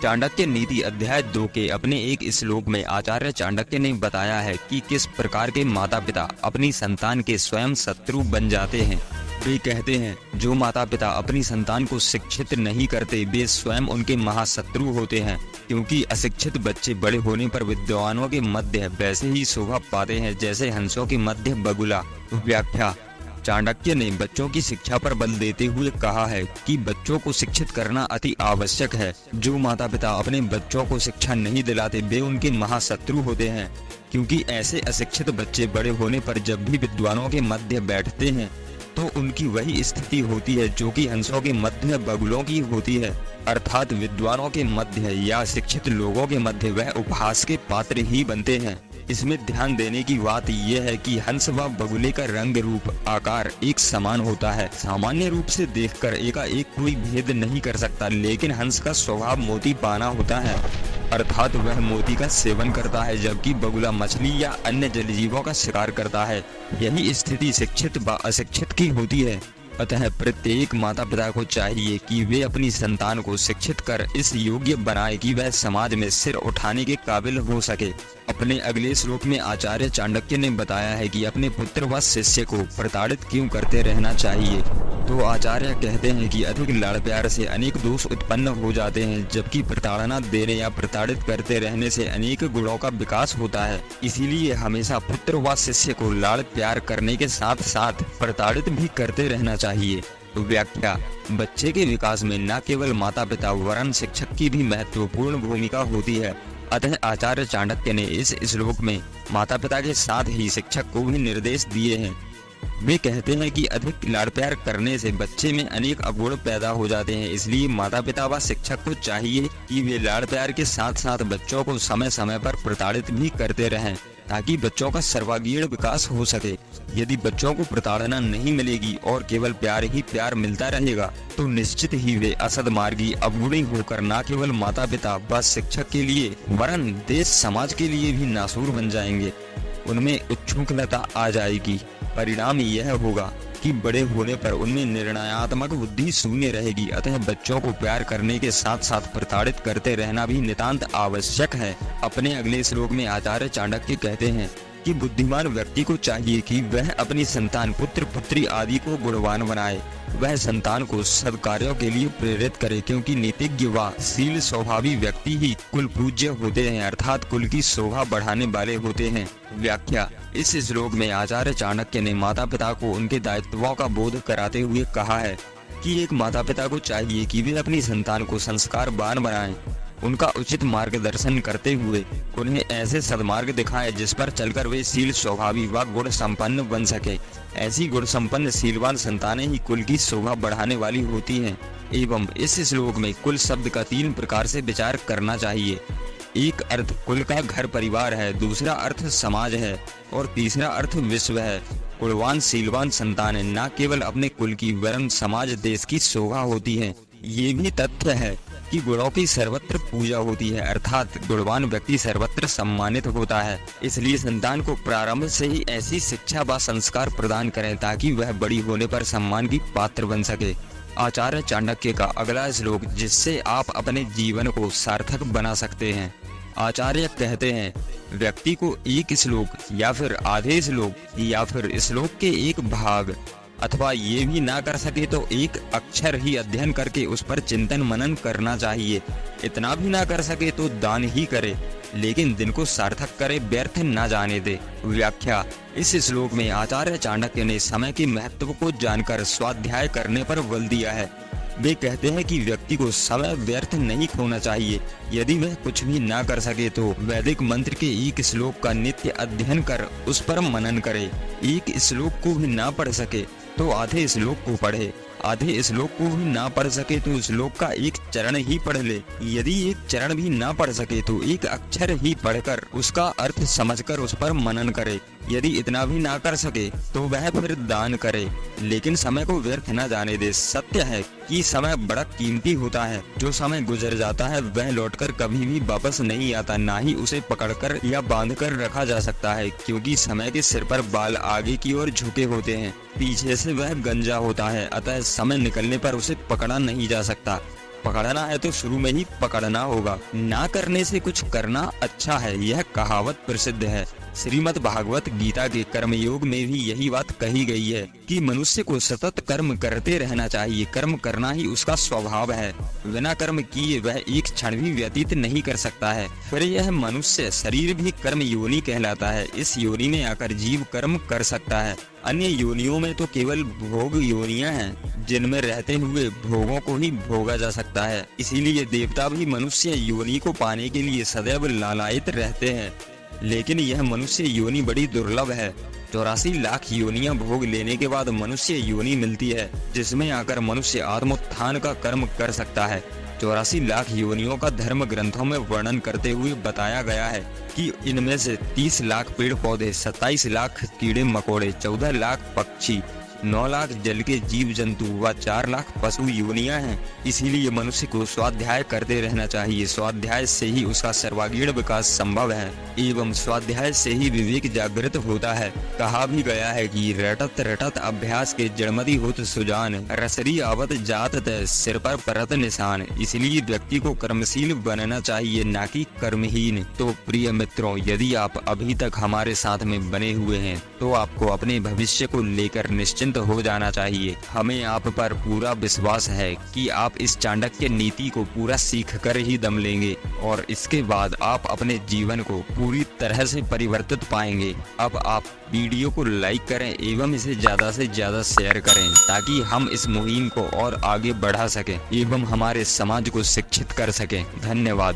चाणक्य नीति अध्याय 2 के अपने एक श्लोक में आचार्य चाणक्य ने बताया है कि किस प्रकार के माता पिता अपनी संतान के स्वयं शत्रु बन जाते हैं। वे कहते हैं, जो माता पिता अपनी संतान को शिक्षित नहीं करते वे स्वयं उनके महाशत्रु होते हैं, क्योंकि अशिक्षित बच्चे बड़े होने पर विद्वानों के मध्य वैसे ही शोभा पाते हैं जैसे हंसों के मध्य बगुला। व्याख्या। चाणक्य ने बच्चों की शिक्षा पर बल देते हुए कहा है कि बच्चों को शिक्षित करना अति आवश्यक है। जो माता पिता अपने बच्चों को शिक्षा नहीं दिलाते वे उनके महाशत्रु होते हैं, क्योंकि ऐसे अशिक्षित बच्चे बड़े होने पर जब भी विद्वानों के मध्य बैठते हैं तो उनकी वही स्थिति होती है जो कि हंसों के मध्य बगुलों की होती है, अर्थात विद्वानों के मध्य या शिक्षित लोगों के मध्य वह उपहास के पात्र ही बनते हैं। इसमें ध्यान देने की बात यह है कि हंस व बगुले का रंग रूप आकार एक समान होता है। सामान्य रूप से देखकर एकाएक कोई भेद नहीं कर सकता, लेकिन हंस का स्वभाव मोती पाना होता है, अर्थात वह मोती का सेवन करता है, जबकि बगुला मछली या अन्य जलजीवों का शिकार करता है। यही स्थिति शिक्षित व अशिक्षित की होती है। अतः प्रत्येक माता पिता को चाहिए कि वे अपनी संतान को शिक्षित कर इस योग्य बनाए कि वह समाज में सिर उठाने के काबिल हो सके। अपने अगले श्लोक में आचार्य चाणक्य ने बताया है कि अपने पुत्र व शिष्य को प्रताड़ित क्यों करते रहना चाहिए। तो आचार्य कहते हैं कि अधिक लाड़ प्यार से अनेक दोष उत्पन्न हो जाते हैं, जबकि प्रताड़ना देने या प्रताड़ित करते रहने से अनेक गुणों का विकास होता है। इसीलिए हमेशा पुत्र व शिष्य को लाड़ प्यार करने के साथ साथ प्रताड़ित भी करते रहना चाहिए। व्याख्या। बच्चे के विकास में न केवल माता पिता वरन शिक्षक की भी महत्वपूर्ण भूमिका होती है। अतः आचार्य चाणक्य ने इस श्लोक में माता पिता के साथ ही शिक्षक को भी निर्देश दिए हैं। वे कहते हैं कि अधिक लाड़ प्यार करने से बच्चे में अनेक अवगुण पैदा हो जाते हैं, इसलिए माता पिता व शिक्षक को चाहिए कि वे लाड़ प्यार के साथ साथ बच्चों को समय समय पर प्रताड़ित भी करते रहें, ताकि बच्चों का सर्वांगीण विकास हो सके। यदि बच्चों को प्रताड़ना नहीं मिलेगी और केवल प्यार ही प्यार मिलता रहेगा तो निश्चित ही वे असदमार्गी अवगुणी होकर न केवल माता पिता व शिक्षक के लिए वरन देश समाज के लिए भी नासूर बन जाएंगे। उनमें उच्छृंखलता आ जाएगी। परिणाम यह होगा कि बड़े होने पर उनमें निर्णयात्मक बुद्धि शून्य रहेगी। अतः बच्चों को प्यार करने के साथ साथ प्रताड़ित करते रहना भी नितांत आवश्यक है। अपने अगले श्लोक में आचार्य चाणक्य कहते हैं कि बुद्धिमान व्यक्ति को चाहिए कि वह अपनी संतान पुत्र पुत्री आदि को गुणवान बनाए। वह संतान को सद्कार्यों के लिए प्रेरित करे, क्योंकि नीतिज्ञ व शील स्वभावी व्यक्ति ही कुल पूज्य होते हैं, अर्थात कुल की शोभा बढ़ाने वाले होते हैं। व्याख्या। इस श्लोक में आचार्य चाणक्य ने माता पिता को उनके दायित्वों का बोध कराते हुए कहा है कि एक माता पिता को चाहिए कि वे अपनी संतान को संस्कारवान बनाएं, उनका उचित मार्गदर्शन करते हुए उन्हें ऐसे सद्मार्ग दिखाएं जिस पर चलकर वे शील स्वभावी व गुण संपन्न बन सके। ऐसी गुण संपन्न शीलवान संतानें ही कुल की शोभा बढ़ाने वाली होती हैं। एवं इस श्लोक में कुल शब्द का 3 प्रकार से विचार करना चाहिए। एक अर्थ कुल का घर परिवार है, दूसरा अर्थ समाज है और तीसरा अर्थ विश्व है। कुलवान शीलवान संतानें न केवल अपने कुल की वरन समाज देश की शोभा होती है। ये भी तथ्य है कि गुणों की सर्वत्र पूजा होती है, अर्थात गुणवान व्यक्ति सर्वत्र सम्मानित होता है। इसलिए संतान को प्रारंभ से ही ऐसी शिक्षा व संस्कार प्रदान करें ताकि वह बड़ी होने पर सम्मान की पात्र बन सके। आचार्य चाणक्य का अगला श्लोक जिससे आप अपने जीवन को सार्थक बना सकते हैं। आचार्य कहते हैं, व्यक्ति को एक श्लोक या फिर आधे श्लोक या फिर श्लोक के एक भाग अथवा ये भी ना कर सके तो एक अक्षर ही अध्ययन करके उस पर चिंतन मनन करना चाहिए। इतना भी ना कर सके तो दान ही करे, लेकिन दिन को सार्थक करे, व्यर्थ न जाने दे। व्याख्या। इस श्लोक में आचार्य चाणक्य ने समय के महत्व को जानकर स्वाध्याय करने पर बल दिया है। वे कहते हैं कि व्यक्ति को समय व्यर्थ नहीं खोना चाहिए। यदि वह कुछ भी ना कर सके तो वैदिक मंत्र के एक श्लोक का नित्य अध्ययन कर उस पर मनन करे। एक श्लोक को भी ना पढ़ सके तो आधे श्लोक को पढ़े, आधे श्लोक को भी ना पढ़ सके तो श्लोक का एक चरण ही पढ़ ले। यदि एक चरण भी ना पढ़ सके तो एक अक्षर ही पढ़कर उसका अर्थ समझकर उस पर मनन करे। यदि इतना भी ना कर सके तो वह फिर दान करे, लेकिन समय को व्यर्थ न जाने दे। सत्य है कि समय बड़ा कीमती होता है। जो समय गुजर जाता है वह लौटकर कभी भी वापस नहीं आता, ना ही उसे पकड़कर या बांधकर रखा जा सकता है, क्योंकि समय के सिर पर बाल आगे की ओर झुके होते हैं, पीछे से वह गंजा होता है। अतः समय निकलने पर उसे पकड़ा नहीं जा सकता। पकड़ना है तो शुरू में ही पकड़ना होगा। ना करने से कुछ करना अच्छा है, यह कहावत प्रसिद्ध है। श्रीमद् भागवत गीता के कर्मयोग में भी यही बात कही गई है कि मनुष्य को सतत कर्म करते रहना चाहिए। कर्म करना ही उसका स्वभाव है। बिना कर्म किए वह एक क्षण भी व्यतीत नहीं कर सकता है। फिर यह मनुष्य शरीर भी कर्म योनि कहलाता है। इस योनि में आकर जीव कर्म कर सकता है। अन्य योनियों में तो केवल भोग योनियां हैं, जिनमें रहते हुए भोगों को ही भोगा जा सकता है। इसीलिए देवता भी मनुष्य योनि को पाने के लिए सदैव लालायित रहते हैं। लेकिन यह मनुष्य योनि बड़ी दुर्लभ है। 84 लाख योनियां भोग लेने के बाद मनुष्य योनि मिलती है, जिसमें आकर मनुष्य आत्मोत्थान का कर्म कर सकता है। 84 लाख योनियों का धर्म ग्रंथों में वर्णन करते हुए बताया गया है कि इनमें से 30 लाख पेड़ पौधे, 27 लाख कीड़े मकोड़े, 14 लाख पक्षी, 9 लाख जल के जीव जंतु व 4 लाख पशु योनियां हैं। इसीलिए मनुष्य को स्वाध्याय करते रहना चाहिए। स्वाध्याय से ही उसका सर्वांगीण विकास संभव है एवं स्वाध्याय से ही विवेक जागृत होता है। कहा भी गया है कि रटत रटत अभ्यास के जड़मति होत सुजान, रसरी आवत जात तय सिर पर परत निशान। इसलिए व्यक्ति को कर्मशील बनना चाहिए, ना कि कर्महीन। तो प्रिय मित्रों, यदि आप अभी तक हमारे साथ में बने हुए हैं तो आपको अपने भविष्य को लेकर निश्चिंत हो जाना चाहिए। हमें आप पर पूरा विश्वास है कि आप इस चाणक्य नीति को पूरा सीख कर ही दम लेंगे और इसके बाद आप अपने जीवन को पूरी तरह से परिवर्तित पाएंगे। अब आप वीडियो को लाइक करें एवं इसे ज्यादा से ज्यादा शेयर करें, ताकि हम इस मुहिम को और आगे बढ़ा सकें एवं हमारे समाज को शिक्षित कर सकें। धन्यवाद।